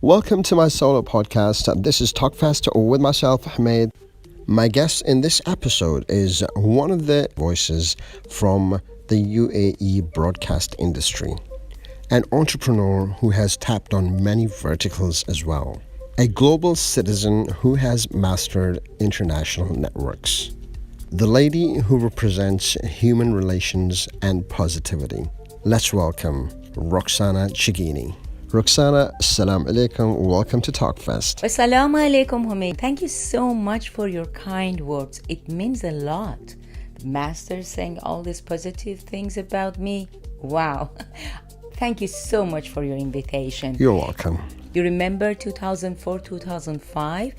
Welcome to my solo podcast. This is Talkfest with myself, Humaid. My guest in this episode is one of the voices from the UAE broadcast industry, an entrepreneur who has tapped on many verticals as well, a global citizen who has mastered international networks, the lady who represents human relations and positivity. Let's welcome Roxana Chegini. Roxana, Assalamu alaikum. Welcome to Talkfest. Assalamu alaikum, Humaid. Thank you so much for your kind words. It means a lot. The master saying all these positive things about me. Wow. Thank you so much for your invitation. You're welcome. You remember 2004, 2005?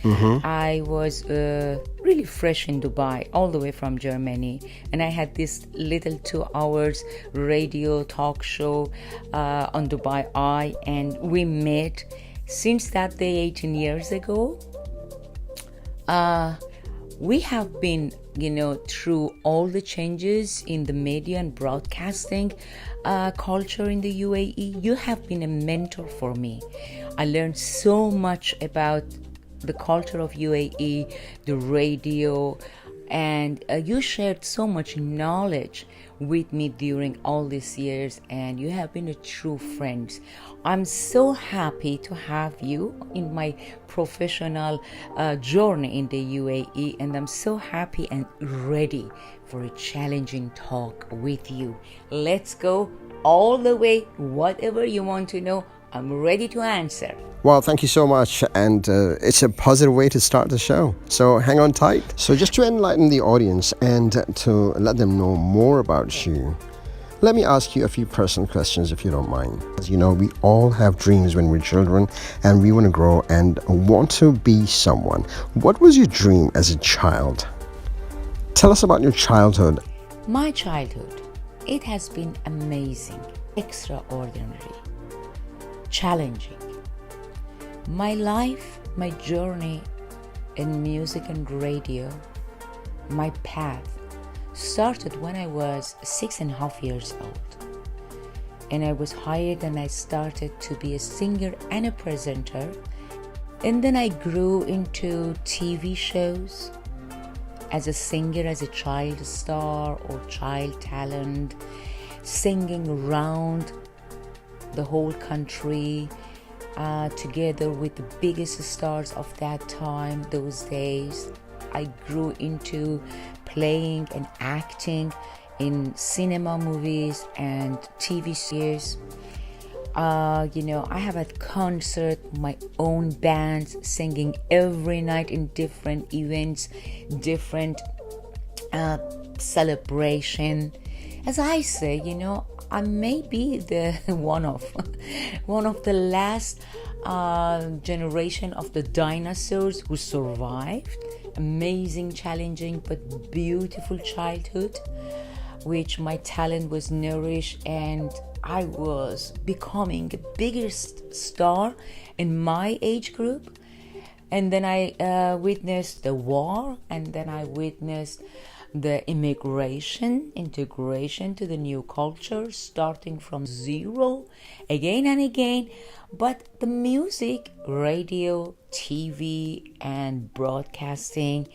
I was really fresh in Dubai, all the way from Germany. And I had this little 2 hours radio talk show on Dubai Eye. And we met since that day 18 years ago. We have been, through all the changes in the media and broadcasting culture in the UAE. You have been a mentor for me. I learned so much about the culture of UAE, the radio, and you shared so much knowledge with me during all these years, and you have been a true friend. I'm so happy to have you in my professional journey in the UAE, and I'm so happy and ready for a challenging talk with you. Let's go all the way. Whatever you want to know, I'm ready to answer. Well, thank you so much. And it's a positive way to start the show. So hang on tight. So just to enlighten the audience and to let them know more about you, let me ask you a few personal questions if you don't mind. As you know, we all have dreams when we're children and we want to grow and want to be someone. What was your dream as a child? Tell us about your childhood. My childhood, it has been amazing, extraordinary, challenging. My life, my journey in music and radio, my path started when I was 6.5 years old. And I was hired and I started to be a singer and a presenter. And then I grew into TV shows as a singer, as a child star or child talent, singing around the whole country, together with the biggest stars of that time, those days. I grew into playing and acting in cinema movies and TV series. I have a concert, my own bands, singing every night in different events, different celebration. As I say, I may be the one of the last generation of the dinosaurs who survived. Amazing, challenging, but beautiful childhood, which my talent was nourished, and I was becoming the biggest star in my age group. And then I witnessed the war, and then I witnessed the integration to the new culture, starting from zero again and again. But the music, radio, TV, and broadcasting,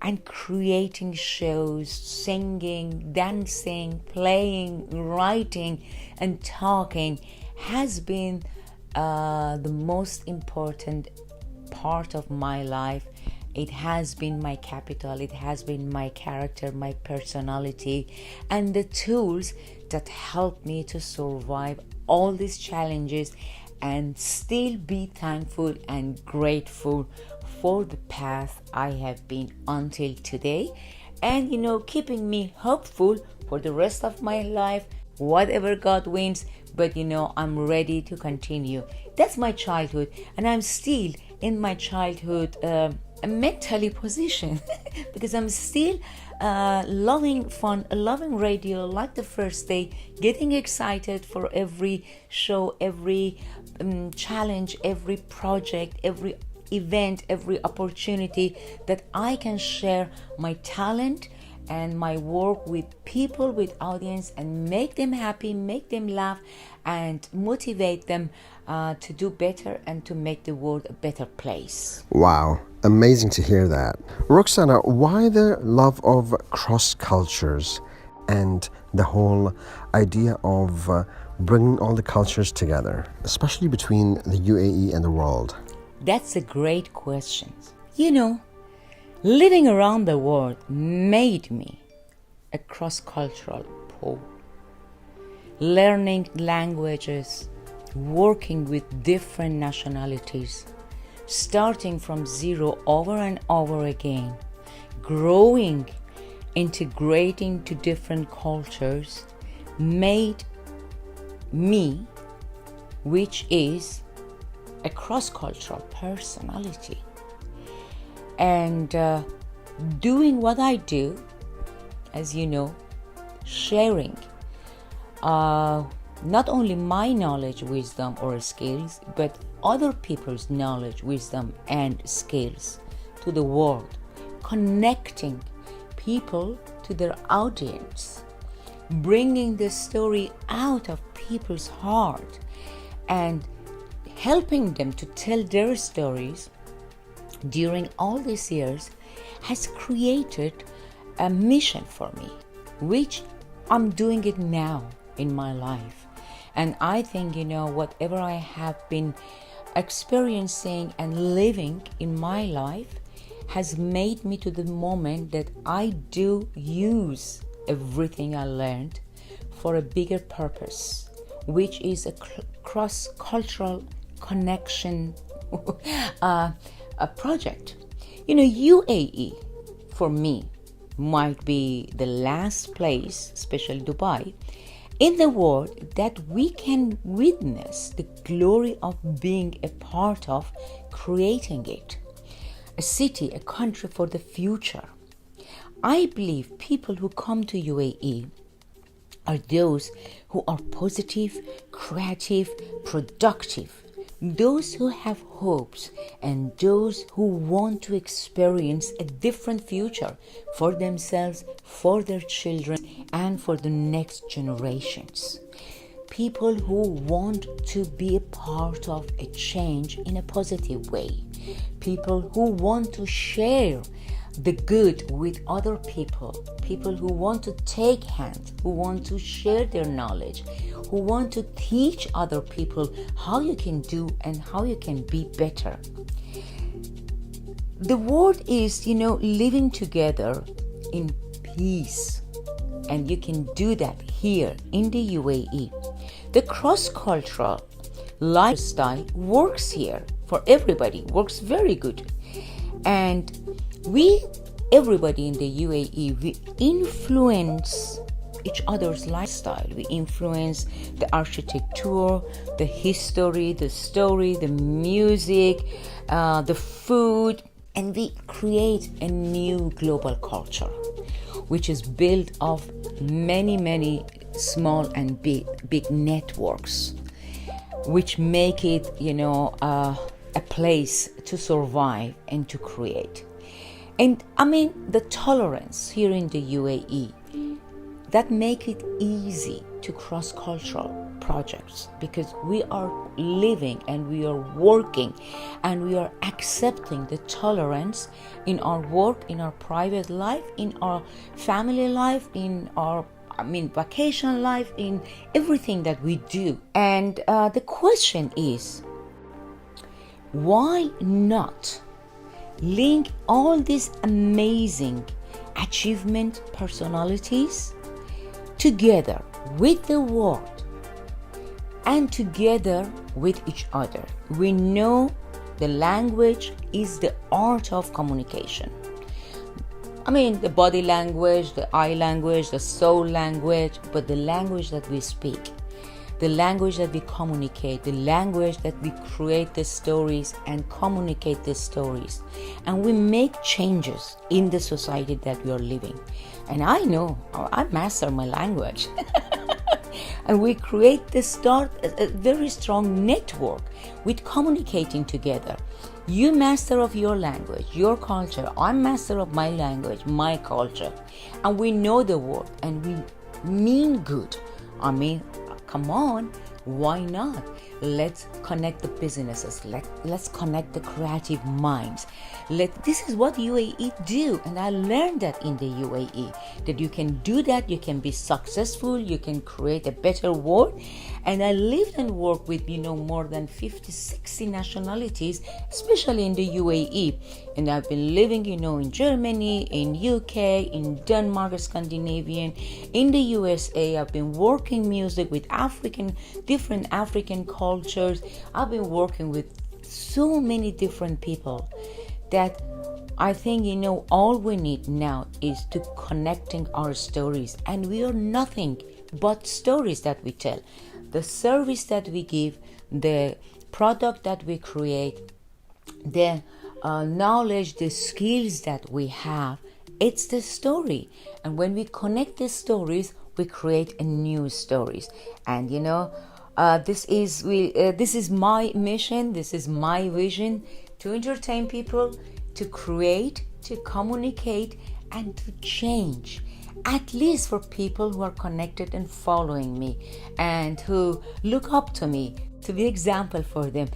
and creating shows, singing, dancing, playing, writing, and talking has been the most important part of my life. It has been my capital, it has been my character, my personality, and the tools that help me to survive all these challenges and still be thankful and grateful for the path I have been until today, and keeping me hopeful for the rest of my life, whatever God wins. But I'm ready to continue. That's my childhood, and I'm still in my childhood mentally position because I'm still loving fun, loving radio like the first day, getting excited for every show, every challenge, every project, every event, every opportunity that I can share my talent and my work with people, with audience, and make them happy, make them laugh, and motivate them to do better and to make the world a better place. Wow, amazing to hear that. Roxana, why the love of cross cultures and the whole idea of bringing all the cultures together, especially between the UAE and the world? That's a great question. You know, living around the world made me a cross-cultural Pole. Learning languages, working with different nationalities, starting from zero over and over again, growing, integrating to different cultures, made me, which is a cross-cultural personality. And doing what I do, as you know, sharing not only my knowledge, wisdom, or skills, but other people's knowledge, wisdom, and skills to the world, connecting people to their audience, bringing the story out of people's heart, and helping them to tell their stories during all these years has created a mission for me, which I'm doing it now in my life. And I think, you know, whatever I have been experiencing and living in my life has made me to the moment that I do use everything I learned for a bigger purpose, which is a cross-cultural connection a project. You know, UAE for me might be the last place, especially Dubai, in the world that we can witness the glory of being a part of creating it. A city, a country for the future. I believe people who come to UAE are those who are positive, creative, productive, those who have hopes, and those who want to experience a different future for themselves, for their children, and for the next generations. People who want to be a part of a change in a positive way. People who want to share the good with other people. People who want to take hands, who want to share their knowledge, who want to teach other people how you can do and how you can be better. The world is, you know, living together in peace, and you can do that here in the UAE. The cross-cultural lifestyle works here for everybody, works very good. And everybody in the UAE, we influence each other's lifestyle. We influence the architecture, the history, the story, the music, the food, and we create a new global culture, which is built of many small and big networks, which make it, you know, a place to survive and to create. And I mean, the tolerance here in the UAE, that make it easy to cross-cultural projects, because we are living and we are working and we are accepting the tolerance in our work, in our private life, in our family life, in our vacation life, in everything that we do. And the question is, why not link all these amazing achievement personalities together with the world and together with each other? We know the language is the art of communication. I mean, the body language, the eye language, the soul language, but the language that we speak, the language that we communicate, the language that we create the stories and communicate the stories. And we make changes in the society that we are living. And I know, I master my language. And we create the start a very strong network with communicating together. You master of your language, your culture. I'm master of my language, my culture. And we know the word and we mean good. I mean, come on, why not? Let's connect the businesses. Let's connect the creative minds. This is what UAE do, and I learned that in the UAE, that you can do that, you can be successful, you can create a better world. And I lived and worked with more than 50, 60 nationalities, especially in the UAE. And I've been living in Germany, in UK, in Denmark, Scandinavian, in the USA. I've been working music with different African cultures. I've been working with so many different people that I think all we need now is to connecting our stories, and we are nothing but stories that we tell. The service that we give, the product that we create, the knowledge, the skills that we have, it's the story. And when we connect the stories, we create a new stories. And this is my mission, this is my vision, to entertain people, to create, to communicate, and to change. At least for people who are connected and following me and who look up to me, to be example for them,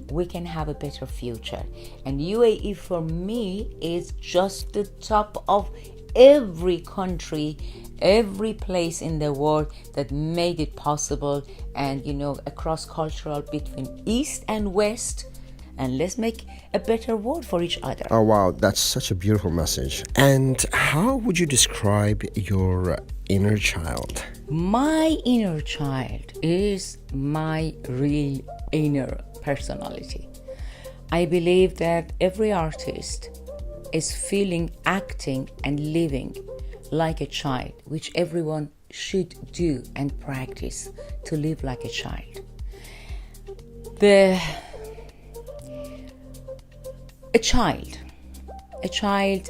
we can have a better future. And UAE for me is just the top of every country, every place in the world that made it possible, and a cross-cultural between East and West. And let's make a better world for each other. Oh, wow, that's such a beautiful message. And how would you describe your inner child? My inner child is my real inner personality. I believe that every artist is feeling, acting, and living like a child, which everyone should do and practice to live like a child. A child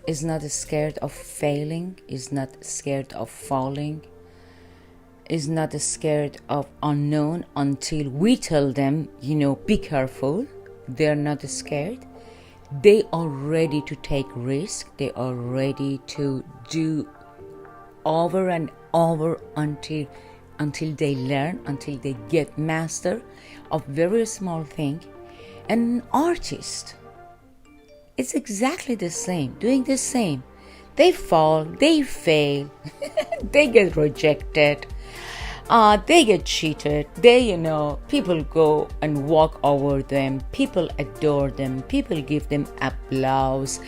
is not scared of failing, is not scared of falling, is not scared of unknown until we tell them, be careful. They're not scared. They are ready to take risk. They are ready to do over and over until they learn, until they get master of very small thing. And an artist, it's exactly the same, doing the same. They fall, they fail, they get rejected, they get cheated, people go and walk over them, people adore them, people give them applause,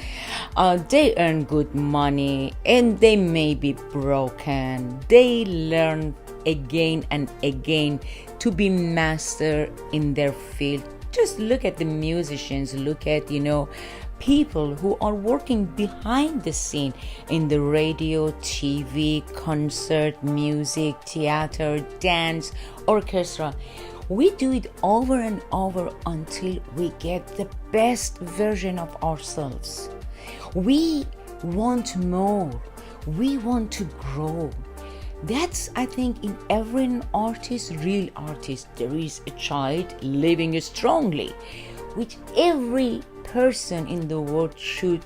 they earn good money, and they may be broken. They learn again and again to be master in their field. Just look at the musicians, look at, people who are working behind the scene in the radio, TV, concert, music, theater, dance, orchestra. We do it over and over until we get the best version of ourselves. We want more. We want to grow. That's, I think, in every artist, real artist, there is a child living strongly, which every person in the world should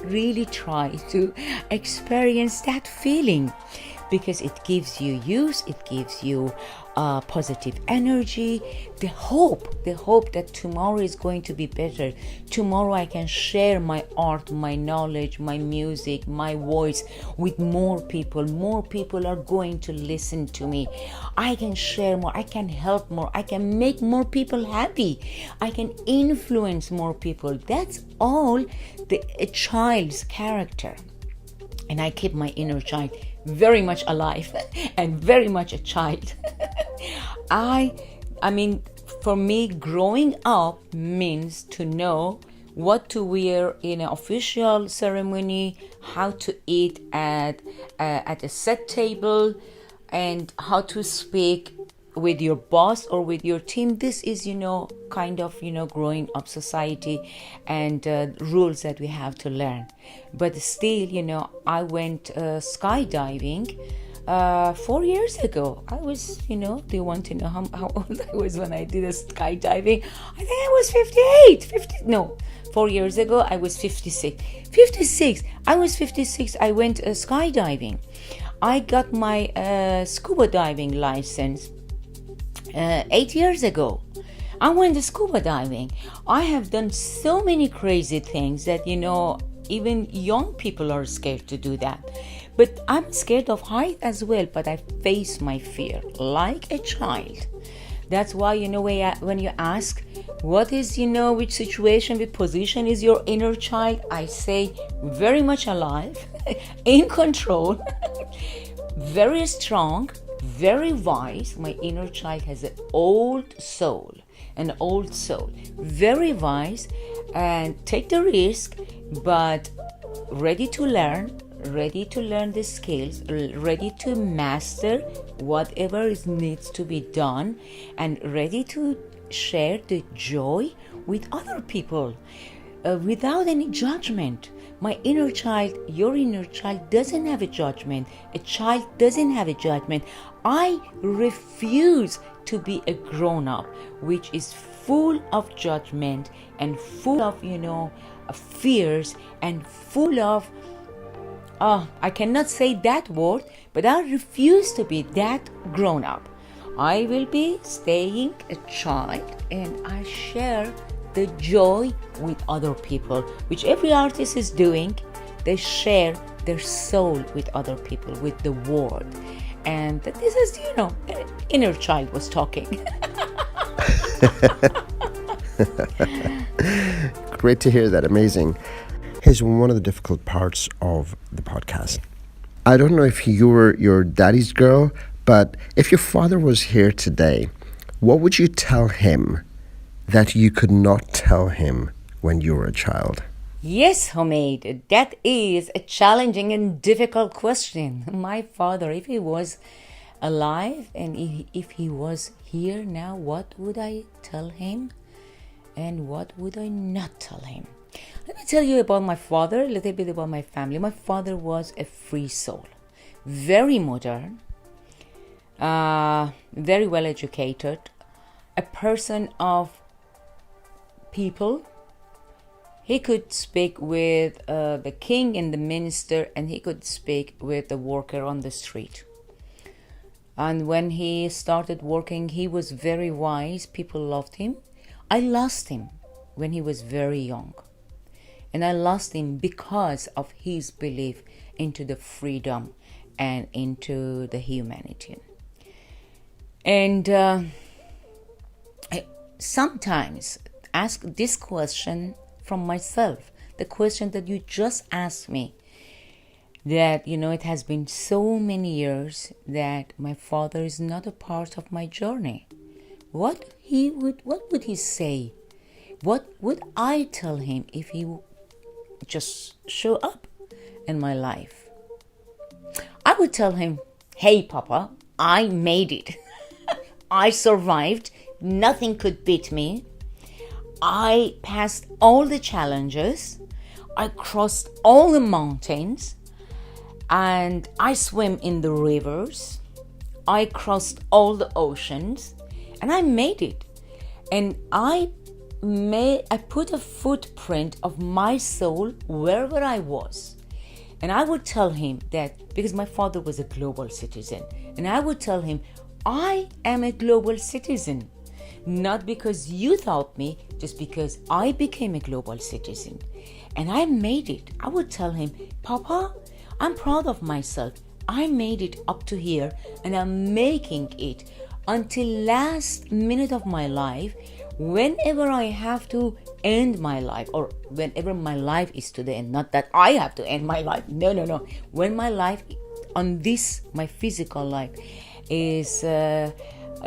really try to experience that feeling, because it gives you youth, it gives you positive energy, the hope that tomorrow is going to be better. Tomorrow I can share my art, my knowledge, my music, my voice with more people. More people are going to listen to me. I can share more, I can help more, I can make more people happy, I can influence more people. That's all a child's character. And I keep my inner child very much alive and very much a child. I mean, for me, growing up means to know what to wear in an official ceremony, how to eat at a set table, and how to speak with your boss or with your team. This is, kind of, growing up society and rules that we have to learn. But still, I went skydiving 4 years ago, I was, do you want to know how old I was when I did a skydiving? I think I was 58, 50, no, 4 years ago, I was 56. 56, I was 56, I went skydiving. I got my scuba diving license 8 years ago. I went scuba diving. I have done so many crazy things that, even young people are scared to do that. But I'm scared of height as well, but I face my fear like a child. That's why, when you ask, what is, which situation, which position is your inner child? I say, very much alive, in control, very strong, very wise. My inner child has an old soul, very wise, and take the risk, but ready to learn the skills, ready to master whatever needs to be done, and ready to share the joy with other people without any judgment. My inner child, your inner child doesn't have a judgment. A child doesn't have a judgment. I refuse to be a grown-up which is full of judgment and full of, fears and full of I cannot say that word, but I refuse to be that grown up. I will be staying a child, and I share the joy with other people, which every artist is doing. They share their soul with other people, with the world. And this is, inner child was talking. Great to hear that. Amazing. Here's one of the difficult parts of the podcast. I don't know if you were your daddy's girl, but if your father was here today, what would you tell him that you could not tell him when you were a child? Yes, Humaid, that is a challenging and difficult question. My father, if he was alive and if he was here now, what would I tell him and what would I not tell him? Let me tell you about my father, a little bit about my family. My father was a free soul, very modern, very well educated, a person of people. He could speak with the king and the minister, and he could speak with the worker on the street. And when he started working, he was very wise. People loved him. I lost him when he was very young. And I lost him because of his belief into the freedom and into the humanity. And I sometimes ask this question from myself, the question that you just asked me, that, it has been so many years that my father is not a part of my journey. What would he say? What would I tell him if he just show up in my life? I would tell him, hey Papa, I made it. I survived. Nothing could beat me. I passed all the challenges. I crossed all the mountains, and I swim in the rivers. I crossed all the oceans, and I made it. And I put a footprint of my soul wherever I was. And I would tell him that, because my father was a global citizen, and I would tell him, I am a global citizen. Not because you taught me, just because I became a global citizen. And I made it. I would tell him, Papa, I'm proud of myself. I made it up to here, and I'm making it until last minute of my life. Whenever I have to end my life, or whenever my life is to the end, not that I have to end my life. No. When my life on this, my physical life, is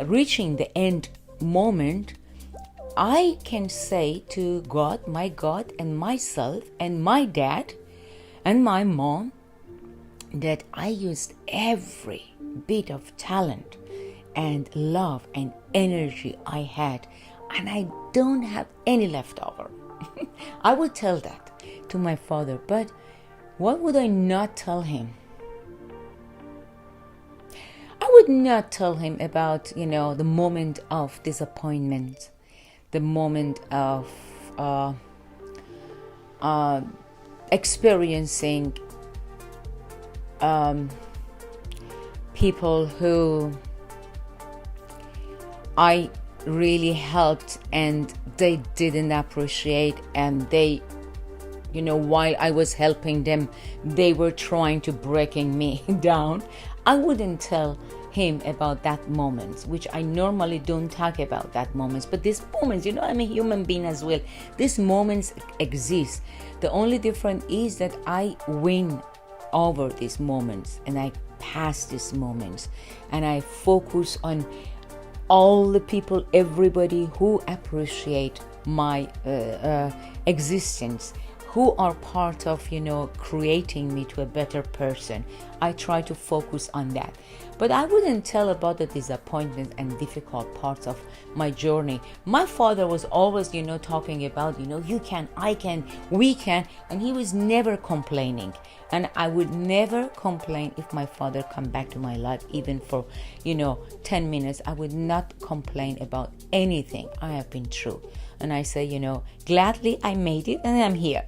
reaching the end moment, I can say to God, and myself, and my dad, and my mom, that I used every bit of talent and love and energy I had, and I don't have any left over. I would tell that to my father, but what would I not tell him? would not tell him about, the moment of disappointment, the moment of experiencing people who I really helped and they didn't appreciate, and they, while I was helping them, they were trying to breaking me down. I wouldn't tell him about that moments, which I normally don't talk about that moments, but these moments, I'm a human being as well. These moments exist. The only difference is that I win over these moments and I pass these moments, and I focus on all the people, everybody who appreciate my existence, who are part of, creating me to a better person. I try to focus on that. But I wouldn't tell about the disappointment and difficult parts of my journey. My father was always, talking about, you can, I can, we can, and he was never complaining. And I would never complain if my father come back to my life, even for, 10 minutes. I would not complain about anything I have been through. And I say, gladly I made it and I'm here,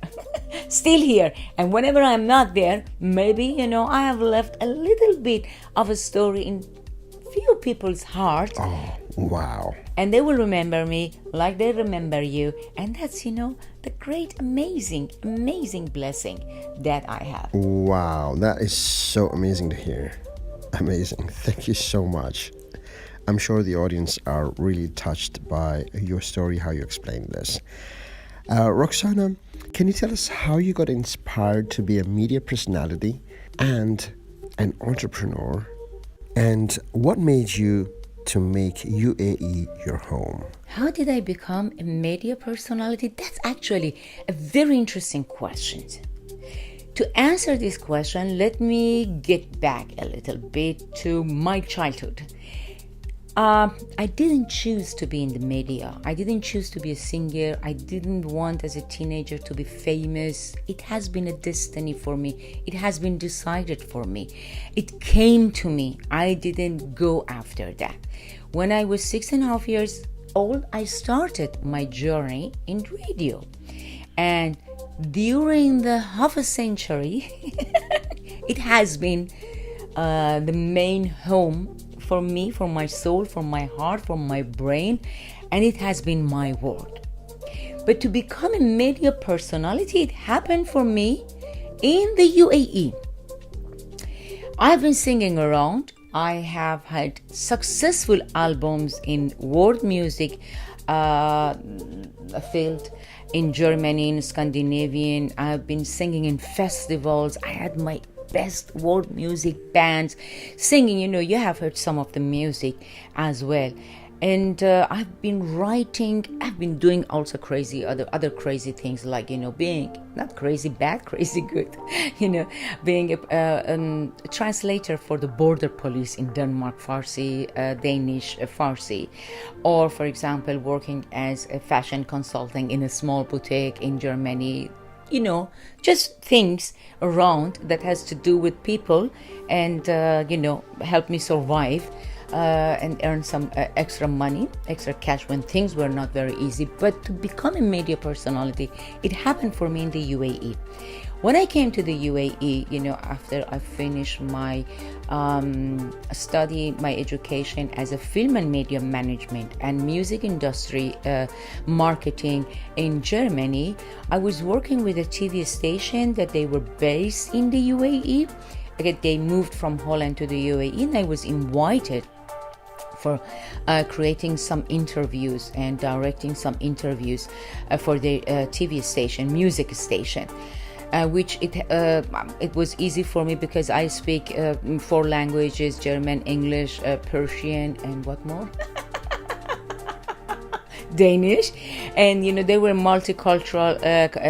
still here. And whenever I'm not there, maybe, I have left a little bit of a story in few people's heart. Oh, wow. And they will remember me like they remember you. And that's, the great, amazing blessing that I have. Wow, that is so amazing to hear. Amazing. Thank you so much. I'm sure the audience are really touched by your story, how you explained this. Roxana, can you tell us how you got inspired to be a media personality and an entrepreneur? And what made you to make UAE your home? How did I become a media personality? That's actually a very interesting question. To answer this question, let me get back a little bit to my childhood. I didn't choose to be in the media. I didn't choose to be a singer. I didn't want as a teenager to be famous. It has been a destiny for me. It has been decided for me. It came to me. I didn't go after that. When I was 6.5 years old, I started my journey in radio. And during the half a century, it has been the main home for me, for my soul, for my heart, for my brain, and it has been my world. But to become a media personality, it happened for me in the UAE. I've been singing around. I have had successful albums in world music field, in Germany, in Scandinavian. I've been singing in festivals. I had my best world music bands singing. You have heard some of the music as well. And I've been writing. I've been doing also other crazy things, like being not crazy bad, crazy good. Being a translator for the border police in Denmark, Farsi, Danish, Farsi, or for example working as a fashion consultant in a small boutique in Germany. Just things around that has to do with people and help me survive. And earn some extra money, extra cash when things were not very easy. But to become a media personality, it happened for me in the UAE. When I came to the UAE, after I finished my study, my education as a film and media management and music industry marketing in Germany, I was working with a TV station that they were based in the UAE. Again, they moved from Holland to the UAE, and I was invited for creating some interviews and directing some interviews for the TV station, music station, which it was easy for me because I speak 4 languages: German, English, Persian, and what more? Danish. And they were multicultural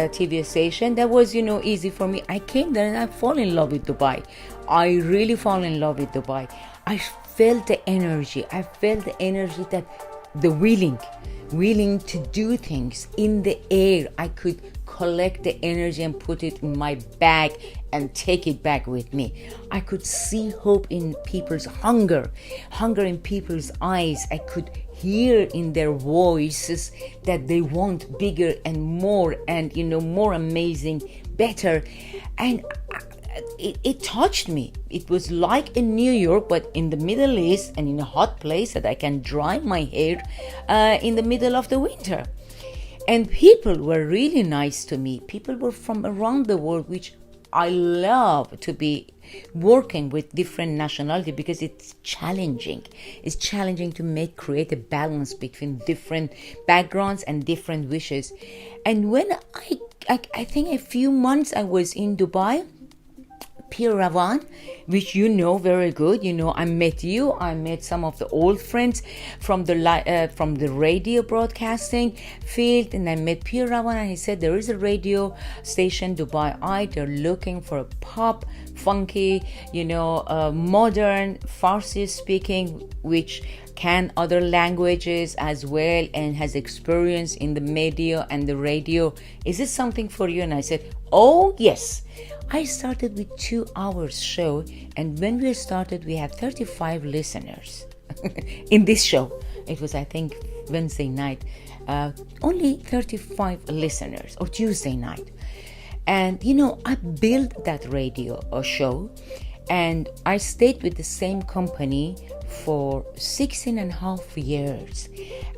TV station. That was easy for me. I came there and I fall in love with Dubai. I really fall in love with Dubai. I felt the energy. I felt the energy, that the willing to do things in the air. I could collect the energy and put it in my bag and take it back with me. I could see hope in people's hunger in people's eyes. I could hear in their voices that they want bigger and more and, more amazing, better. And it touched me. It was like in New York, but in the Middle East and in a hot place that I can dry my hair in the middle of the winter. And people were really nice to me. People were from around the world, which I love to be working with different nationality because it's challenging. It's challenging to create a balance between different backgrounds and different wishes. And when I think a few months I was in Dubai, Pir Ravan, which you know very good. I met you. I met some of the old friends from the radio broadcasting field, and I met Pir Ravan, and he said there is a radio station, Dubai Eye. They're looking for a pop, funky, modern Farsi speaking, which can other languages as well, and has experience in the media and the radio. Is it something for you? And I said, oh yes. I started with 2 hours show, and when we started, we had 35 listeners in this show. It was, I think, Wednesday night. Only 35 listeners, or Tuesday night. And, I built that radio show, and I stayed with the same company for 16 and a half years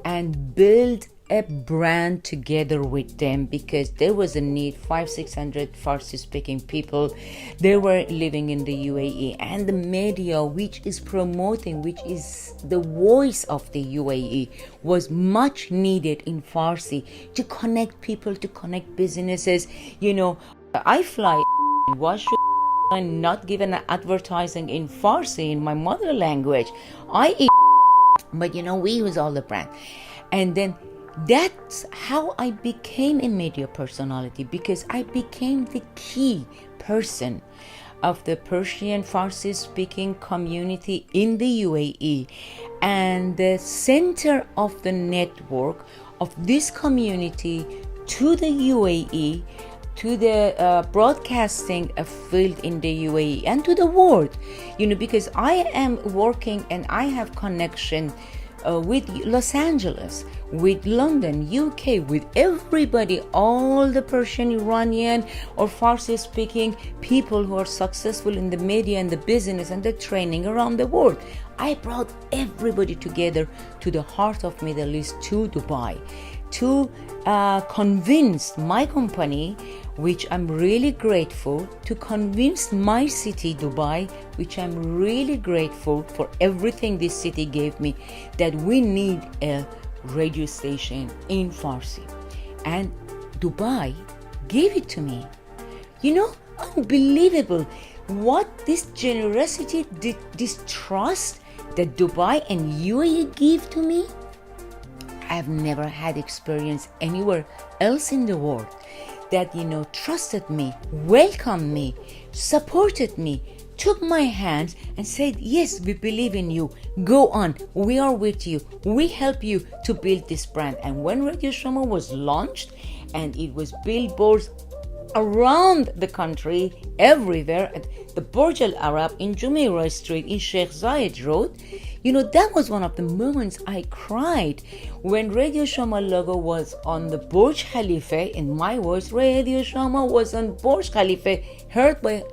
and built a brand together with them, because there was a need. 500-600 Farsi speaking people, they were living in the UAE, and the media which is promoting, which is the voice of the UAE, was much needed in Farsi to connect people, to connect businesses. I fly, why should I not give an advertising in Farsi, in my mother language? But we use all the brand. And then that's how I became a media personality, because I became the key person of the Persian Farsi speaking community in the UAE, and the center of the network of this community to the UAE, to the broadcasting field in the UAE, and to the world, because I am working and I have connection with Los Angeles, with London, UK, with everybody, all the Persian, Iranian or Farsi speaking people who are successful in the media and the business and the training around the world. I brought everybody together to the heart of Middle East, to Dubai, to convince my company, which I'm really grateful, to convince my city, Dubai, which I'm really grateful for everything this city gave me, that we need a radio station in Farsi. And Dubai gave it to me. Unbelievable what this generosity, this trust that Dubai and UAE give to me. I have never had experience anywhere else in the world that, trusted me, welcomed me, supported me, took my hands and said, yes, we believe in you. Go on. We are with you. We help you to build this brand. And when Radio Shoma was launched, and it was billboards around the country, everywhere, at the Burj Al Arab, in Jumeirah Street, in Sheikh Zayed Road, that was one of the moments I cried when Radio Shoma logo was on the Burj Khalifa. In my words, Radio Shoma was on Burj Khalifa, heard by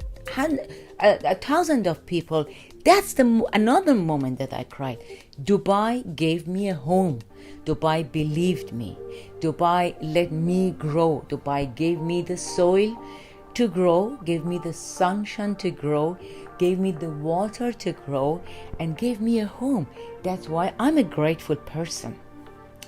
a thousand of people. That's another moment that I cried. Dubai gave me a home. Dubai believed me. Dubai let me grow. Dubai gave me the soil to grow, gave me the sunshine to grow, gave me the water to grow, and gave me a home. That's why I'm a grateful person.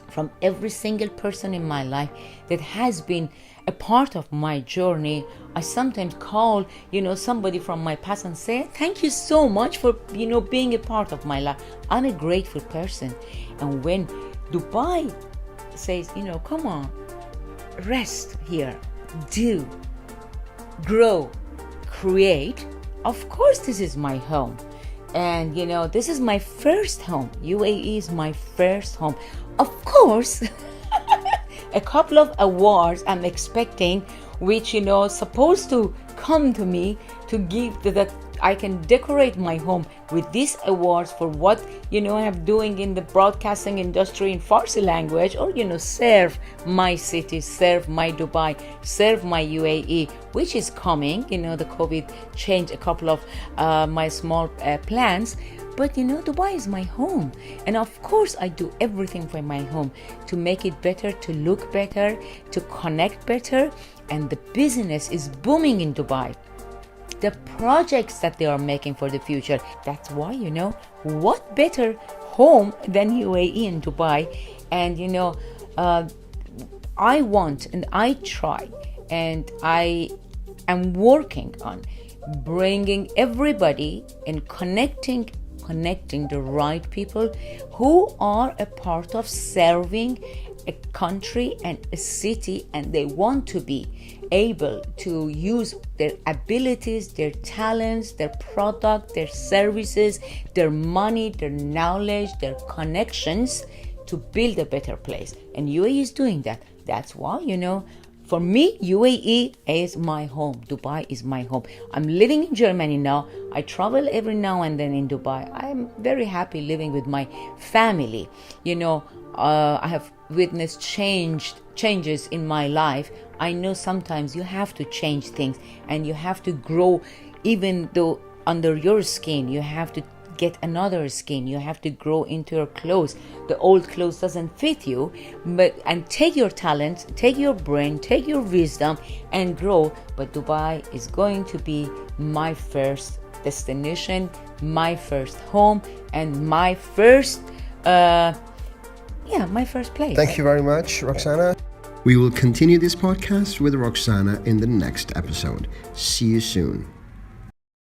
From every single person in my life that has been a part of my journey, I sometimes call, somebody from my past and say, thank you so much for, being a part of my life. I'm a grateful person. And when Dubai says, come on, rest here, do, grow, create, of course this is my home. And this is my first home. UAE is my first home. Of course, a couple of awards I'm expecting, which supposed to come to me to give that I can decorate my home with these awards for what I'm doing in the broadcasting industry in Farsi language, or serve my city, serve my Dubai, serve my UAE, which is coming. The COVID changed a couple of my small plans. But Dubai is my home, and of course I do everything for my home to make it better, to look better, to connect better, and the business is booming in Dubai. The projects that they are making for the future, that's why what better home than UAE and Dubai. And I want, and I try, and I am working on bringing everybody and connecting the right people who are a part of serving a country and a city, and they want to be able to use their abilities, their talents, their product, their services, their money, their knowledge, their connections to build a better place. And UAE is doing that. That's why, for me, UAE is my home. Dubai is my home. I'm living in Germany now. I travel every now and then in Dubai. I'm very happy living with my family. I have witnessed changes in my life. I know sometimes you have to change things, and you have to grow, even though under your skin you have to get another skin. You have to grow into your clothes. The old clothes doesn't fit you, and take your talents, take your brain, take your wisdom and grow. But Dubai is going to be my first destination, my first home, and my first my first place. Thank you very much, Roxana. We will continue this podcast with Roxana in the next episode. See you soon.